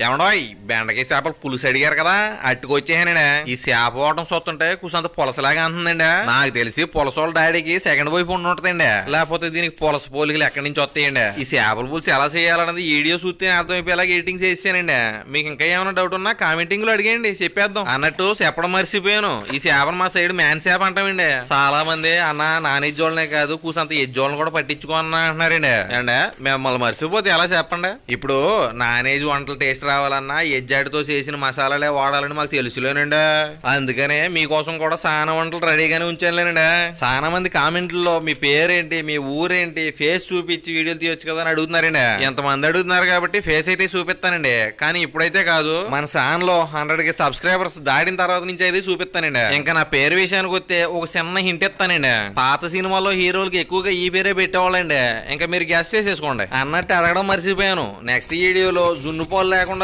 ఏమండోయ్ బెండకాయ చేపలు పులుసు అడిగారు కదా అట్టుకొచ్చేసానండి. ఈ చేప ఓటం చూస్తుంటే కుసంత పులసలాగా అంటుందండి. నాకు తెలిసి పులసోళ్ళ డాడీకి సెకండ్ వైపు ఉంటుందండి, లేకపోతే దీనికి పులస పోలికలు ఎక్కడి నుంచి వస్తాయండి. ఈ చేపల పులుసు ఎలా చేయాలన్నది వీడియో చూస్తే అర్థమైపోయేలాగా ఎడిటింగ్ చేసానండి. మీకు ఇంకా ఏమైనా డౌట్ ఉన్నా కామెంటింగ్ లో అడిగేయండి, చెప్పేద్దాం. అన్నట్టు చెప్పడం మర్చిపోయాను, ఈ చేపను మా సైడ్ మ్యాన్ చేప అంటామండి. చాలా మంది అన్న నాన్ ఎజ్జోళ్ళనే కాదు కూసంత ఎజ్జోళ్ళని కూడా పట్టించుకోన్నా అంటున్నారండి. అండి మిమ్మల్ని మర్చిపోతే ఎలా చెప్పండి. ఇప్పుడు నాన్ వెజ్ వంటలు టేస్ట్ రావాలన్నా ఎజ్జాడితో చేసిన మసాలాలే వాడాలని మాకు తెలుసులేనండి. అందుకనే మీకోసం కూడా చాలా వంటలు రెడీగానే ఉంచానులేనండి. చాలా మంది కామెంట్లలో మీ పేరేంటి, మీ ఊరేంటి, ఫేస్ చూపించి వీడియోలు తీయొచ్చు కదా అని అడుగుతున్నారండి. ఎంతమంది అడుగుతున్నారు కాబట్టి ఫేస్ అయితే చూపిస్తానండి, కానీ ఇప్పుడైతే కాదు. మన ఛానల్ లో 100 సబ్స్క్రైబర్స్ దాటిన తర్వాత నుంచి అయితే చూపిస్తానండి. ఇంకా నా పేరు విషయానికి వస్తే ఒక చిన్న హింట్ ఇస్తానండి. పాత సినిమాలో హీరోలకి ఎక్కువగా ఈ పేరే పెట్టేవాళ్ళండి. ఇంకా మీరు గెస్ చేసేసుకోండి. అన్నట్టు అడగడం మర్చిపోయాను, నెక్స్ట్ వీడియోలో జున్ను పాలు లేకుండా